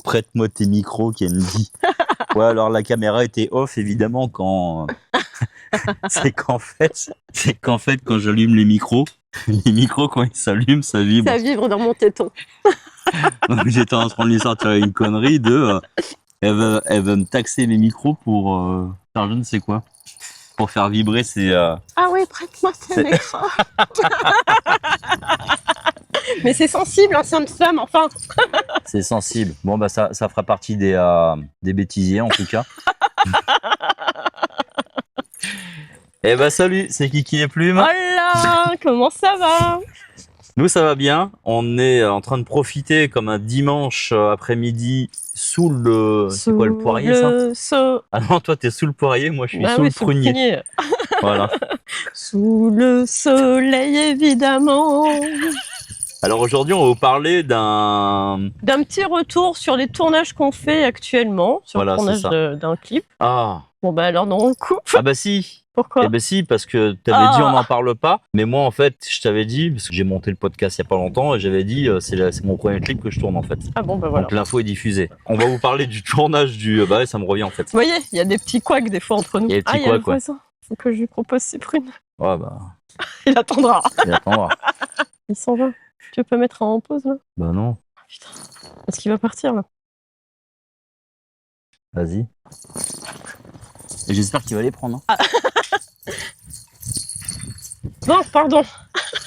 prête-moi tes micros, Candy. Ouais, alors la caméra était off, évidemment, quand... c'est qu'en fait, quand j'allume les micros, quand ils s'allument, ça vibre. Ça vibre dans mon téton. Donc, j'étais en train de lui sortir une connerie de... elle va me taxer les micros pour faire je ne sais quoi. Pour faire vibrer ses... Ah oui, prête-moi tes micros. Mais c'est sensible, hein, c'est une femme, enfin. C'est sensible. Bon, bah ça fera partie des bêtisiers, en tout cas. Eh bah salut, c'est Kiki et Plume. Voilà, comment ça va? Nous, ça va bien. On est en train de profiter comme un dimanche après-midi sous le... C'est quoi le poirier, ça? Ah non, toi, t'es sous le poirier, moi, je suis sous le prunier. Voilà. Sous le soleil, évidemment. Alors aujourd'hui, on va vous parler d'un petit retour sur les tournages qu'on fait actuellement, sur le tournage d'un clip. Ah. Bon bah alors non, on coupe. Ah bah si. Pourquoi? Eh ben si, parce que t'avais dit on n'en parle pas, mais moi en fait, je t'avais dit, parce que j'ai monté le podcast il y a pas longtemps, et j'avais dit c'est mon premier clip que je tourne en fait. Ah bon bah voilà. Donc l'info est diffusée. On va vous parler du tournage du... Bah ça me revient en fait. Vous voyez, il y a des petits couacs des fois entre nous. Il y a des petits couacs, ouais. Faut que je lui propose ses prunes. Ouais bah... Il attendra. Il attendra. Il s'en va. Tu veux pas mettre en pause là? Bah non. Oh, putain. Est-ce qu'il va partir là? Vas-y. Et j'espère qu'il va les prendre. Hein. Non, pardon.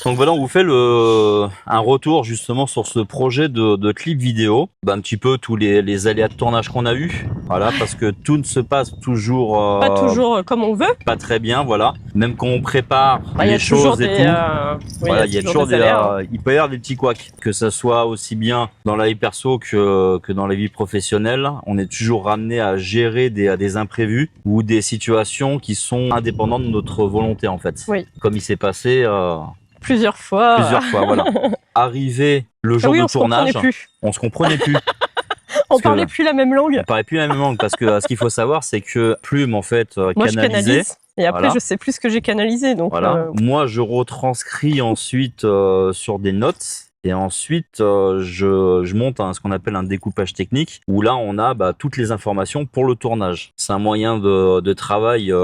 Donc voilà, on vous fait un retour justement sur ce projet de clip vidéo. Bah, un petit peu tous les aléas de tournage qu'on a eu. Voilà, parce que tout ne se passe toujours... pas toujours comme on veut. Pas très bien, voilà. Même quand on prépare les choses et tout. Voilà, il y a toujours des il peut y avoir des petits couacs. Que ça soit aussi bien dans la vie perso que dans la vie professionnelle. On est toujours ramené à gérer des imprévus ou des situations qui sont indépendantes de notre volonté en fait. Oui. Comme il s'est passé... Plusieurs fois, voilà. Arrivé le jour de tournage, on se comprenait plus. On parlait plus la même langue. On parlait plus la même langue parce que ce qu'il faut savoir, c'est que Plume en fait moi, je canalise. Et après, je sais plus ce que j'ai canalisé. Donc, voilà. Moi, je retranscris ensuite sur des notes. Et ensuite, je monte ce qu'on appelle un découpage technique, où là, on a toutes les informations pour le tournage. C'est un moyen de travail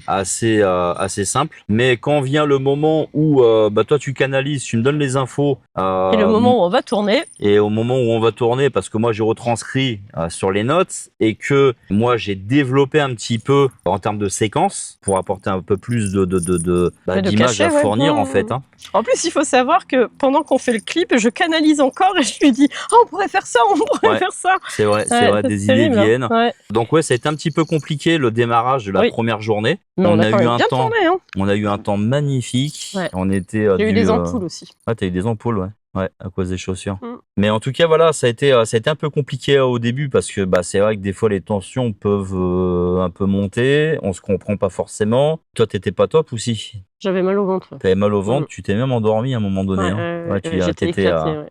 assez simple. Mais quand vient le moment où toi, tu canalises, tu me donnes les infos. Et le moment où on va tourner. Et au moment où on va tourner, parce que moi, j'ai retranscrit sur les notes et que moi, j'ai développé un petit peu en termes de séquence pour apporter un peu plus d'images à fournir, en fait. Hein. En plus, il faut savoir que pendant qu'on fait le clip, je canalise encore et je lui dis « Oh, on pourrait faire ça, on pourrait faire ça !» C'est vrai, des idées viennent. Ouais. Donc ouais, ça a été un petit peu compliqué le démarrage de la première journée. Mais on a eu un temps, on a eu un temps magnifique. Ouais. On était... J'ai eu des ampoules aussi. Ouais, t'as eu des ampoules, ouais. Ouais, à cause des chaussures. Mais en tout cas, voilà, ça a été un peu compliqué au début parce que c'est vrai que des fois les tensions peuvent un peu monter, on se comprend pas forcément. Toi, t'étais pas top aussi. J'avais mal au ventre. T'avais mal au ventre, tu t'es même endormi à un moment donné. J'étais éclaté,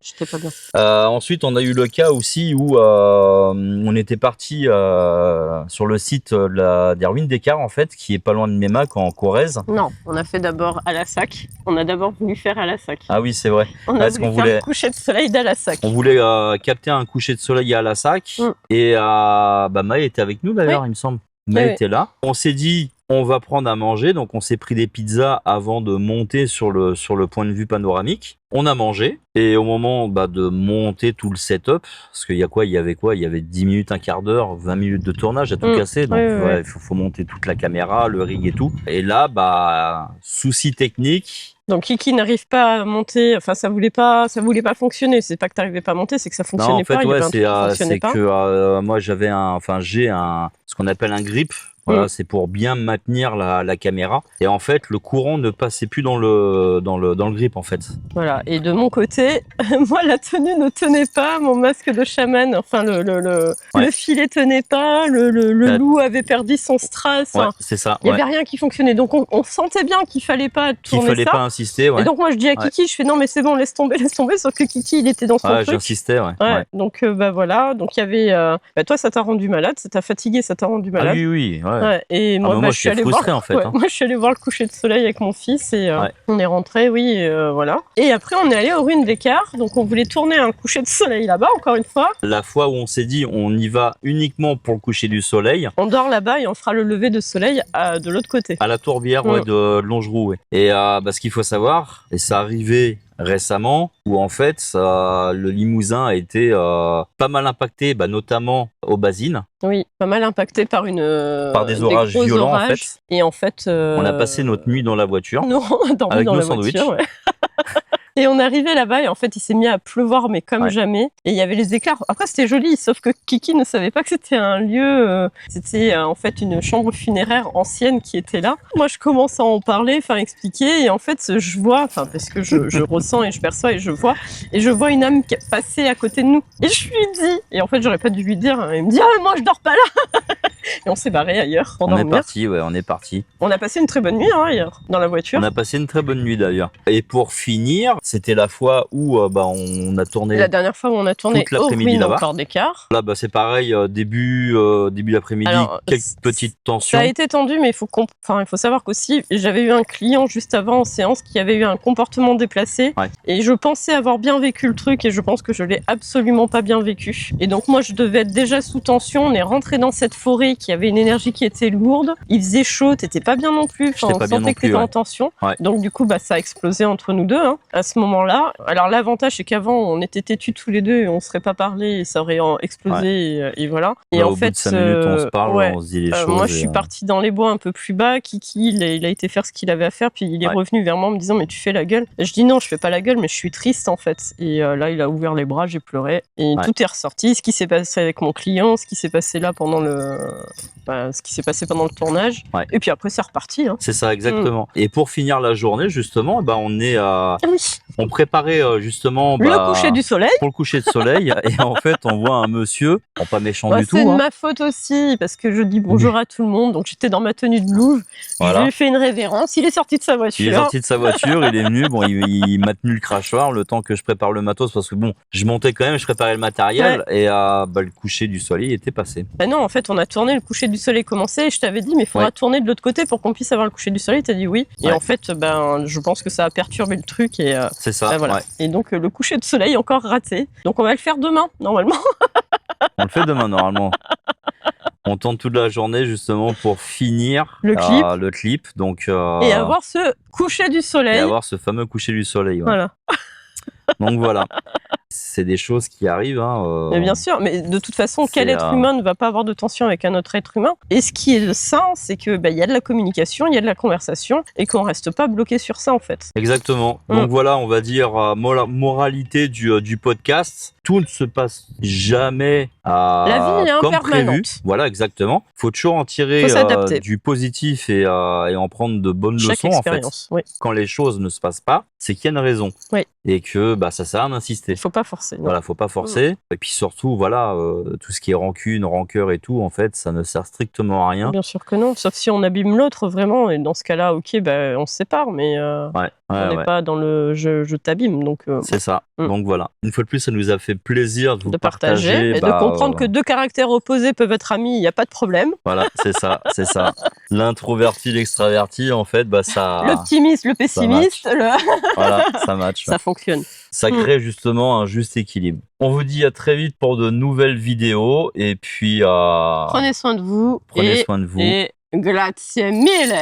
j'étais pas bien. Ensuite, on a eu le cas aussi où on était parti sur le site des ruines d'Écart, en fait, qui est pas loin de Mémac, en Corrèze. Non, on a fait d'abord à la Sac. On a d'abord voulu faire à la Sac. Ah oui, c'est vrai. On a voulu faire un coucher de soleil d'à la Sac. On voulait capter un coucher de soleil à la Sac. Et Maë était avec nous d'ailleurs, il me semble. Maë était là. On s'est dit... On va prendre à manger, donc on s'est pris des pizzas avant de monter sur le point de vue panoramique. On a mangé, et au moment de monter tout le setup, parce qu'il y avait 10 minutes, un quart d'heure, 20 minutes de tournage à tout casser, donc il faut monter toute la caméra, le rig et tout. Et là, souci technique. Donc Kiki n'arrive pas à monter, enfin ça voulait pas fonctionner. C'est pas que t'arrivais pas à monter, c'est que ça fonctionnait pas. C'est que moi j'ai ce qu'on appelle un grip. Voilà, c'est pour bien maintenir la caméra. Et en fait, le courant ne passait plus dans le grip, en fait. Voilà. Et de mon côté, moi, la tenue ne tenait pas, mon masque de chaman, enfin, le filet tenait pas, le loup avait perdu son strass. Ouais, c'est ça. Il y avait rien qui fonctionnait. Donc, on sentait bien qu'il fallait pas tourner ça. Qu'il fallait pas insister, Et donc, moi, je dis à Kiki, je fais non, mais c'est bon, laisse tomber. Sauf que Kiki, il était dans son truc. J'insistais, Donc, voilà. Donc, il y avait, toi, ça t'a rendu malade, ça t'a fatigué, ça t'a rendu malade. Ah oui. Ouais. Et moi, moi je suis frustré en fait. Moi, je suis allée voir le coucher de soleil avec mon fils et on est rentré, voilà. Et après, on est allé aux ruines d'Écart. Donc, on voulait tourner un coucher de soleil là-bas, encore une fois. La fois où on s'est dit, on y va uniquement pour le coucher du soleil. On dort là-bas et on fera le lever de soleil de l'autre côté. À la tourbière de Longeroux. Ouais. Et ce qu'il faut savoir, et ça arrivait récemment, où en fait le Limousin a été pas mal impacté, notamment aux Basines. Oui, pas mal impacté par des orages violents en fait. Et en fait, on a passé notre nuit dans la voiture. Nous, on a dormi avec dans nos la sandwichs. Voiture, ouais. Et on est arrivé là-bas et en fait il s'est mis à pleuvoir mais comme jamais. Et il y avait les éclairs. Après c'était joli, sauf que Kiki ne savait pas que c'était un lieu. C'était en fait une chambre funéraire ancienne qui était là. Moi je commence à en parler, enfin expliquer et en fait je vois, parce que je ressens et je perçois et je vois une âme qui est passée à côté de nous. Et je lui dis, et en fait j'aurais pas dû lui dire. Hein, il me dit moi je dors pas là. Et on s'est barré ailleurs pour dormir. On est parti. On a passé une très bonne nuit hier dans la voiture. On a passé une très bonne nuit d'ailleurs. Et pour finir, c'était la fois où on a tourné. La dernière fois où on a tourné toute l'après-midi là-bas. Encore d'Écart. Là, c'est pareil, début d'après-midi, quelques petites tensions. Ça a été tendu, mais il faut savoir qu'aussi, j'avais eu un client juste avant en séance qui avait eu un comportement déplacé. Ouais. Et je pensais avoir bien vécu le truc et je pense que je l'ai absolument pas bien vécu. Et donc moi, je devais être déjà sous tension. On est rentré dans cette forêt qui avait une énergie qui était lourde. Il faisait chaud, t'étais pas bien non plus. On sentait que t'étais en tension. Ouais. Donc du coup, ça a explosé entre nous deux à ce moment-là. Alors l'avantage, c'est qu'avant, on était têtus tous les deux et on serait pas parlé et ça aurait explosé et voilà. Et en fait, bout de 5 minutes, on se parle, on se dit les choses. Moi, je suis partie dans les bois un peu plus bas. Kiki, il a été faire ce qu'il avait à faire, puis il est revenu vers moi en me disant mais tu fais la gueule. Et je dis non, je fais pas la gueule, mais je suis triste en fait. Et là, il a ouvert les bras, j'ai pleuré et tout est ressorti. Ce qui s'est passé avec mon client, ce qui s'est passé là pendant ce qui s'est passé pendant le tournage. Ouais. Et puis après, c'est reparti. Hein. C'est ça, exactement. Et pour finir la journée, justement, on est on préparait justement le coucher du soleil. Pour le coucher de soleil. Et en fait, on voit un monsieur, pas méchant du tout. C'est de ma faute aussi, parce que je dis bonjour à tout le monde. Donc j'étais dans ma tenue de louve. Voilà. Je lui ai fait une révérence. Il est sorti de sa voiture. Il est sorti de sa voiture, il est venu. Bon, il m'a tenu le crachoir le temps que je prépare le matos, parce que je montais quand même, je préparais le matériel. Ouais. Et le coucher du soleil était passé. Non, en fait, on a tourné, le coucher du soleil commençait. Et je t'avais dit, mais il faudra tourner de l'autre côté pour qu'on puisse avoir le coucher du soleil. T'as dit oui. Et en fait, je pense que ça a perturbé le truc. Et c'est ça. Voilà. Et donc le coucher de soleil encore raté. Donc on va le faire demain, normalement. On le fait demain, normalement. On tente toute la journée justement pour finir le clip. Donc, et avoir ce coucher du soleil. Et avoir ce fameux coucher du soleil. Ouais. Voilà. Donc voilà. C'est des choses qui arrivent. Mais bien sûr, mais de toute façon, quel être humain ne va pas avoir de tension avec un autre être humain? Et ce qui est sain, c'est que y a de la communication, il y a de la conversation, et qu'on reste pas bloqué sur ça en fait. Exactement. Donc voilà, on va dire moralité du podcast. Tout ne se passe jamais la vie est comme impermanente. prévu. Voilà, exactement. Faut toujours en tirer du positif et en prendre de bonnes leçons en fait. Oui. Quand les choses ne se passent pas, c'est qu'il y a une raison. Oui. Et que ça sert à d'insister. Il faut pas forcer. Non. Voilà, faut pas forcer. Et puis surtout, voilà, tout ce qui est rancune, rancœur et tout, en fait, ça ne sert strictement à rien. Bien sûr que non, sauf si on abîme l'autre vraiment. Et dans ce cas-là, ok, on se sépare, mais on n'est pas dans le je t'abîme. Donc c'est ça. Donc voilà. Une fois de plus, ça nous a fait plaisir de vous partager et de comprendre que deux caractères opposés peuvent être amis. Il n'y a pas de problème. Voilà, c'est ça, c'est ça. L'introverti, l'extraverti, en fait, ça. L'optimiste, le pessimiste. Voilà, ça match. Ça fonctionne. Ça crée justement un juste équilibre. On vous dit à très vite pour de nouvelles vidéos et puis prenez soin de vous. Prenez soin de vous. Et grazie mille.